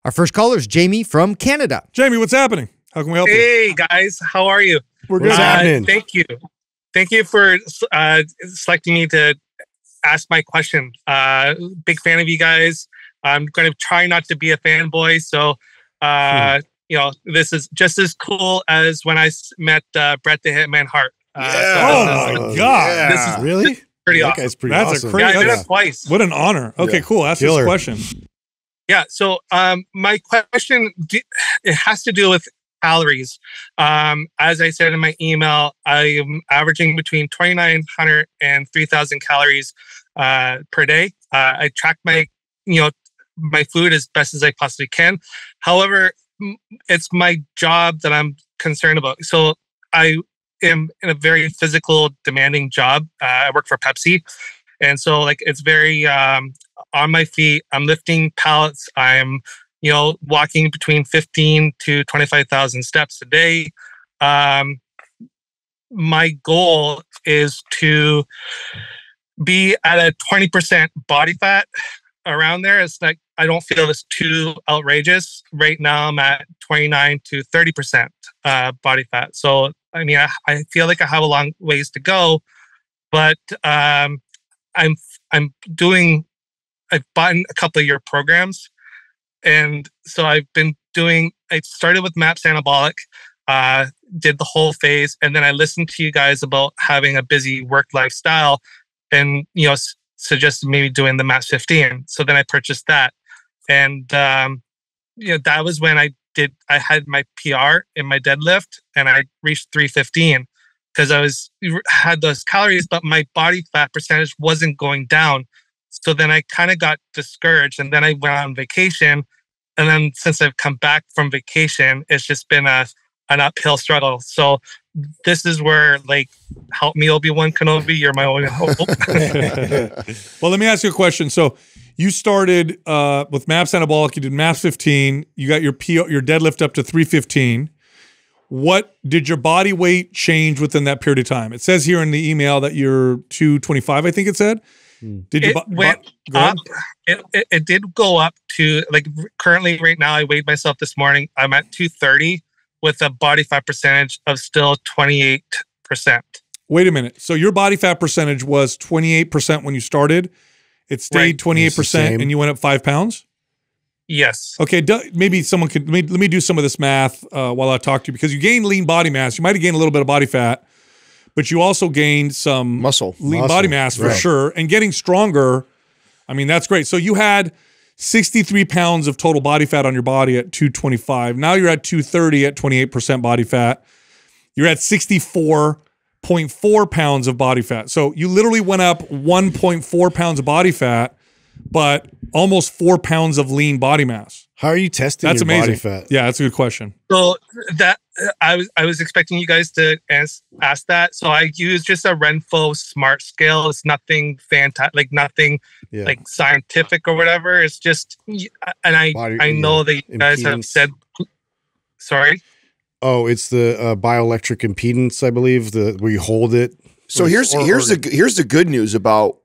Our first caller is Jamie from Canada. Jamie, what's happening? How can we help you? Hey, guys. How are you? We're good. Thank you. Thank you for selecting me to ask my question. Big fan of you guys. I'm going to try not to be a fanboy. So, this is just as cool as when I met Bret the Hitman Hart. My God. Yeah. This is really pretty that awesome. guy's pretty That's awesome. a crazy. Yeah, I did it twice. What an honor. Okay, cool. Ask us a question. Yeah. So, my question, it has to do with calories. As I said in my email, I am averaging between 2,900 and 3,000 calories per day. I track my food as best as I possibly can. However, it's my job that I'm concerned about. So I am in a very physical, demanding job. I work for Pepsi. And so it's very on my feet. I'm lifting pallets. I'm walking between 15 to 25,000 steps a day. My goal is to be at a 20% body fat around there. It's I don't feel it's too outrageous. Right now I'm at 29 to 30% body fat. So, I mean, I feel like I have a long ways to go, but I've bought a couple of your programs. And so I started with MAPS Anabolic, did the whole phase. And then I listened to you guys about having a busy work lifestyle and, suggested maybe doing the MAPS 15. So then I purchased that. And, that was when I had my PR in my deadlift and I reached 315 because had those calories, but my body fat percentage wasn't going down. So then I kind of got discouraged and then I went on vacation. And then since I've come back from vacation, it's just been an uphill struggle. So this is where help me, Obi-Wan Kenobi. You're my only hope. Well, let me ask you a question. So you started with MAPS Anabolic. You did MAPS 15. You got your deadlift up to 315. What did your body weight change within that period of time? It says here in the email that you're 225, I think it said. Did it went up? It did go up to currently right now. I weighed myself this morning. I'm at 230 with a body fat percentage of still 28%. Wait a minute. So your body fat percentage was 28% when you started. It stayed 28%, and you went up 5 pounds. Yes. Okay. Maybe someone could let me do some of this math while I talk to you, because you gained lean body mass. You might have gained a little bit of body fat, but you also gained some lean body mass for sure. And getting stronger, I mean, that's great. So you had 63 pounds of total body fat on your body at 225. Now you're at 230 at 28% body fat. You're at 64.4 pounds of body fat. So you literally went up 1.4 pounds of body fat, but almost 4 pounds of lean body mass. How are you testing your body fat? Yeah, that's a good question. So that I was expecting you guys to ask that. So I use just a Renpho Smart Scale. It's nothing fantastic, nothing scientific or whatever. It's just, and I know that you guys have said. Sorry. Oh, it's the bioelectric impedance, I believe, where you hold it. So here's the good news about.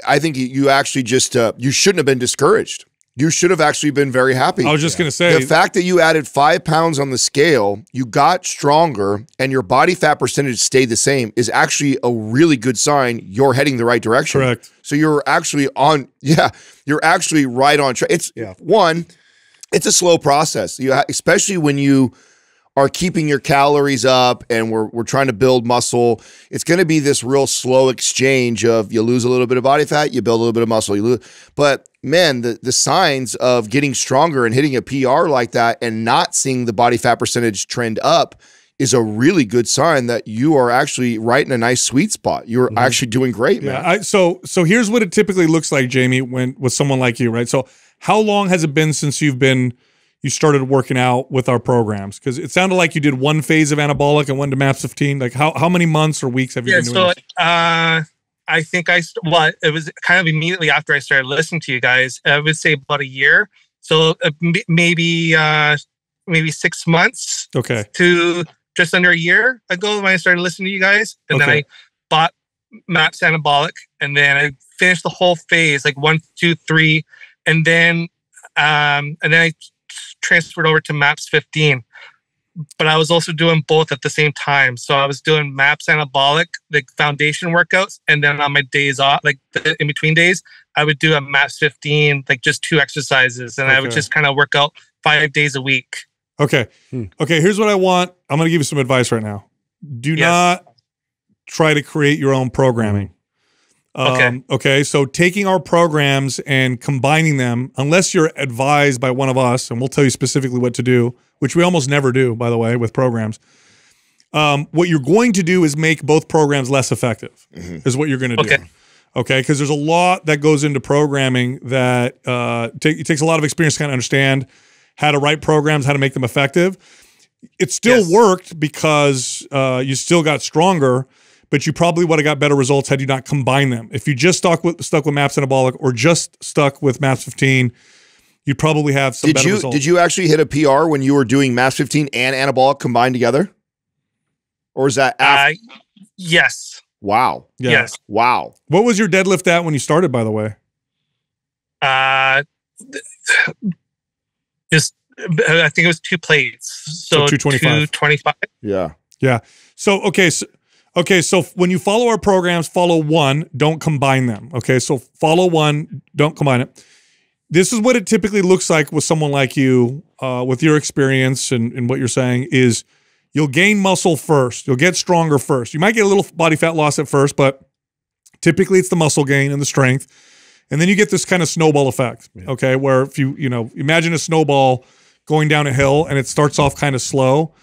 I think you actually just you shouldn't have been discouraged. You should have actually been very happy. I was just going to say. The fact that you added 5 pounds on the scale, you got stronger, and your body fat percentage stayed the same is actually a really good sign you're heading the right direction. Correct. So you're actually you're actually right on track. It's it's a slow process. Especially when you are keeping your calories up and we're trying to build muscle. It's going to be this real slow exchange of you lose a little bit of body fat, you build a little bit of muscle. But man, the signs of getting stronger and hitting a PR like that and not seeing the body fat percentage trend up is a really good sign that you are actually right in a nice sweet spot. You're actually doing great, man. Yeah, so here's what it typically looks like, Jamie, with someone like you, right? So how long has it been since you started working out with our programs? Because it sounded like you did one phase of anabolic and one to MAPS 15. Like how many months or weeks have you been doing this? I think it was kind of immediately after I started listening to you guys. I would say about a year. So maybe 6 months. Okay. To just under a year ago when I started listening to you guys. And then I bought MAPS Anabolic and then I finished the whole phase, 1, 2, 3. And then I transferred over to MAPS 15, but I was also doing both at the same time. So I was doing MAPS Anabolic, like foundation workouts, and then on my days off, like in between days, I would do a MAPS 15, like just 2 exercises, and I would just kind of work out 5 days a week. Okay. Okay, here's what I want. I'm going to give you some advice right now. Do not try to create your own programming. Okay, so taking our programs and combining them, unless you're advised by one of us, and we'll tell you specifically what to do, which we almost never do, by the way, with programs. What you're going to do is make both programs less effective, is what you're going to do. Okay, because there's a lot that goes into programming that it takes a lot of experience to kind of understand how to write programs, how to make them effective. It still worked because you still got stronger, but you probably would have got better results had you not combined them. If you just stuck with MAPS Anabolic or just stuck with MAPS 15, you'd probably have some better results. Did you actually hit a PR when you were doing MAPS 15 and Anabolic combined together? Or is that after? Yes. Wow. Yeah. Yes. Wow. What was your deadlift at when you started, by the way? Just, I think it was 2 plates. So 225. 225. Yeah. Yeah. So, okay, so when you follow our programs, follow one, don't combine them. Okay, so follow one, don't combine it. This is what it typically looks like with someone like you, with your experience and what you're saying is you'll gain muscle first. You'll get stronger first. You might get a little body fat loss at first, but typically it's the muscle gain and the strength. And then you get this kind of snowball effect, okay, where if you imagine a snowball going down a hill and it starts off kind of slow,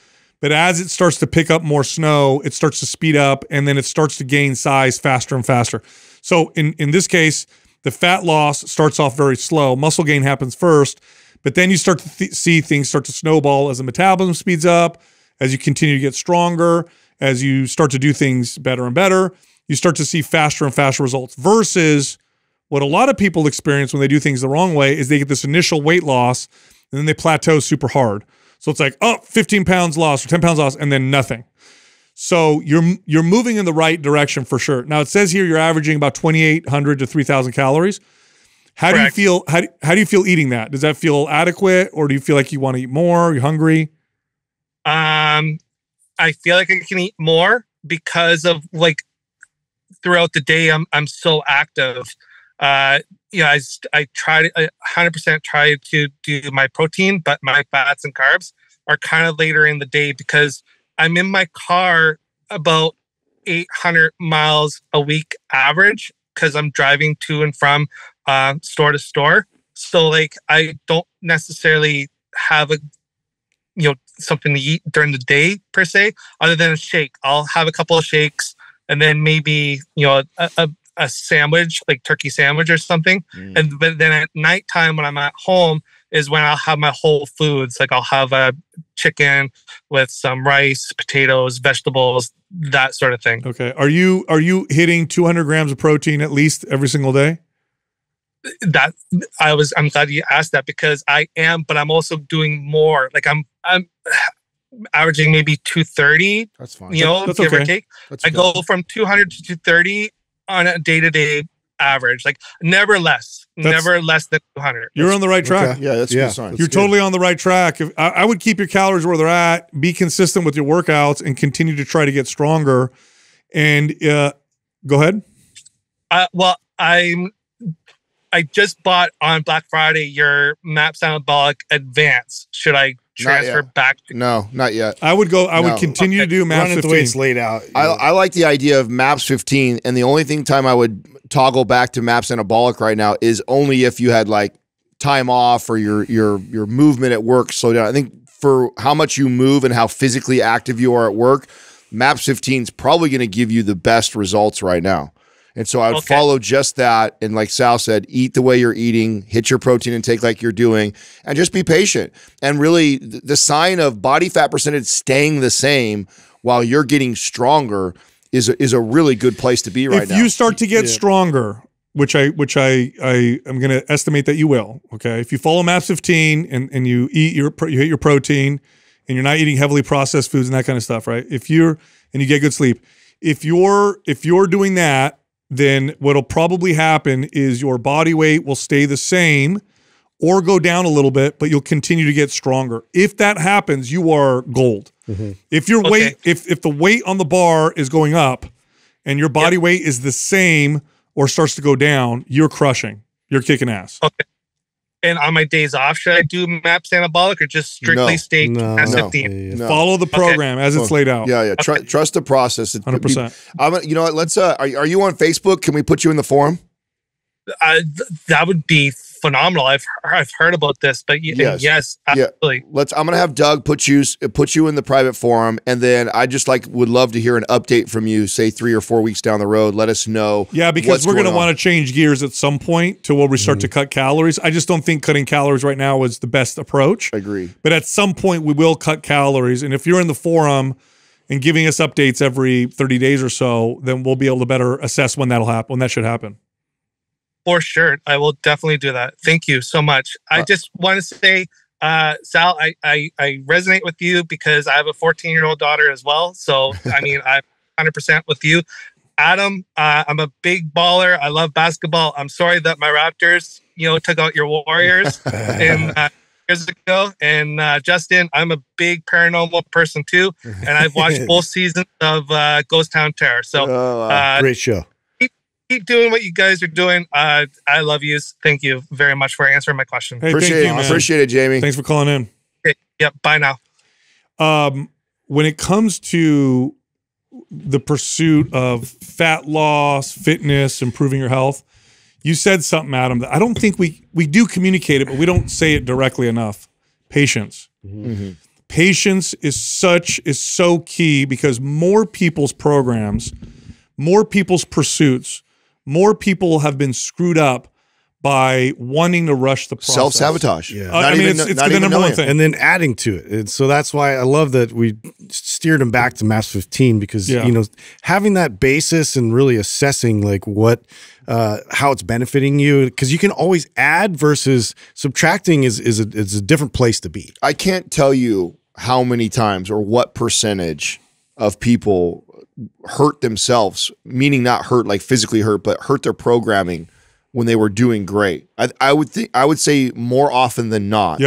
but as it starts to pick up more snow, it starts to speed up and then it starts to gain size faster and faster. So in this case, the fat loss starts off very slow. Muscle gain happens first, but then you start to see things start to snowball as the metabolism speeds up, as you continue to get stronger, as you start to do things better and better, you start to see faster and faster results versus what a lot of people experience when they do things the wrong way is they get this initial weight loss and then they plateau super hard. So it's like, 15 pounds lost or 10 pounds lost and then nothing. So you're moving in the right direction for sure. Now it says here you're averaging about 2,800 to 3,000 calories. How do you feel? How do you feel eating that? Does that feel adequate, or do you feel like you want to eat more? Are you hungry? I feel like I can eat more because of like throughout the day I'm so active. I try to 100% try to do my protein, but my fats and carbs are kind of later in the day because I'm in my car about 800 miles a week average because I'm driving to and from store to store. So like I don't necessarily have something to eat during the day per se, other than a shake. I'll have a couple of shakes and then maybe a sandwich, like turkey sandwich or something. But then at nighttime when I'm at home is when I'll have my whole foods. Like I'll have a chicken with some rice, potatoes, vegetables, that sort of thing. Okay. Are you hitting 200 grams of protein at least every single day? I'm glad you asked that because I am, but I'm also doing more. Like I'm averaging maybe 230. That's fine. That's give okay. or take. That's I good. go from 200 to 230 on a day-to-day average, like never less than 200. You're on the right track. Okay. Yeah, that's a good sign. You're totally on the right track. I would keep your calories where they're at, be consistent with your workouts, and continue to try to get stronger. And go ahead. Well, I just bought on Black Friday your MAPS Anabolic Advance. Should I transfer back? No, not yet. I would continue to do MAPS Run it 15. the way it's laid out. I like the idea of MAPS 15, and the only time I would toggle back to MAPS Anabolic right now is only if you had like time off or your movement at work slowed down. I think for how much you move and how physically active you are at work, MAPS 15 is probably going to give you the best results right now. And so I would follow just that. And like Sal said, eat the way you're eating, hit your protein intake like you're doing, and just be patient. And really the sign of body fat percentage staying the same while you're getting stronger is a really good place to be right now. If you start to get stronger, which I am going to estimate that you will, okay? If you follow MAPS 15 and you hit your protein and you're not eating heavily processed foods and that kind of stuff, right? And you get good sleep. If you're doing that, then what'll probably happen is your body weight will stay the same, or go down a little bit, but you'll continue to get stronger. If that happens, you are gold. If your weight, if the weight on the bar is going up and your body weight is the same or starts to go down, you're crushing. You're kicking ass. Okay. And on my days off, should I do MAPS Anabolic or just strictly stay at 15? No. Follow the program as it's laid out. Yeah. Trust the process. 100%. You know what? Let's. Are you on Facebook? Can we put you in the forum? That would be phenomenal. I've heard about this, but yes, absolutely. Yeah. I'm gonna have Doug put you in the private forum, and then I just would love to hear an update from you. Say 3 or 4 weeks down the road, let us know. Yeah, because we're gonna want to change gears at some point to where we start to cut calories. I just don't think cutting calories right now is the best approach. I agree. But at some point, we will cut calories, and if you're in the forum and giving us updates every 30 days or so, then we'll be able to better assess when that'll happen. When that should happen. For sure. I will definitely do that. Thank you so much. I just want to say, Sal, I resonate with you because I have a 14-year-old daughter as well. So, I mean, I'm 100% with you. Adam, I'm a big baller. I love basketball. I'm sorry that my Raptors, took out your Warriors years ago. And Justin, I'm a big paranormal person too. And I've watched both seasons of Ghost Town Terror. So, great show. Keep doing what you guys are doing. I love you. Thank you very much for answering my question. Hey, appreciate it, Jamie. Thanks for calling in. Okay. Yep. Bye now. When it comes to the pursuit of fat loss, fitness, improving your health, you said something, Adam, that I don't think we do communicate it, but we don't say it directly enough. Patience. Patience is so key because more people's programs, more people's pursuits, more people have been screwed up by wanting to rush the process. Self-sabotage. Yeah. It's the number one thing. And then adding to it. And so that's why I love that we steered him back to MAPS 15 because, having that basis and really assessing how it's benefiting you, because you can always add versus subtracting is a different place to be. I can't tell you how many times or what percentage of people hurt themselves, meaning not hurt like physically hurt, but hurt their programming when they were doing great. I would say more often than not,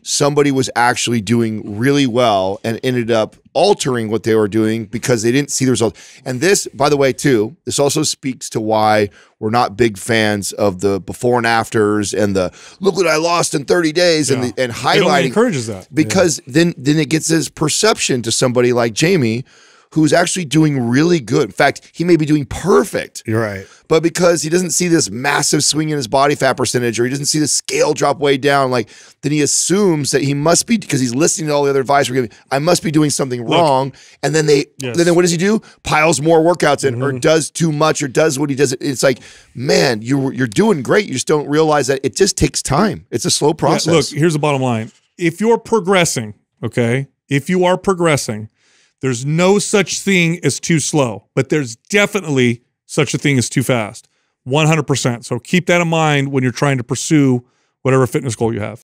somebody was actually doing really well and ended up altering what they were doing because they didn't see the results. And this, by the way, too, this also speaks to why we're not big fans of the before and afters and the look what I lost in 30 days and highlighting. It encourages that. Because then it gets this perception to somebody like Jamie who's actually doing really good. In fact, he may be doing perfect. You're right. But because he doesn't see this massive swing in his body fat percentage or he doesn't see the scale drop way down, then he assumes that he must be, because he's listening to all the other advice we're giving, I must be doing something wrong. And then then what does he do? Piles more workouts in or does too much or does what he does. It's like, man, you're doing great. You just don't realize that it just takes time. It's a slow process. Yeah, look, here's the bottom line. If you're progressing, if you are progressing, there's no such thing as too slow, but there's definitely such a thing as too fast, 100%. So keep that in mind when you're trying to pursue whatever fitness goal you have.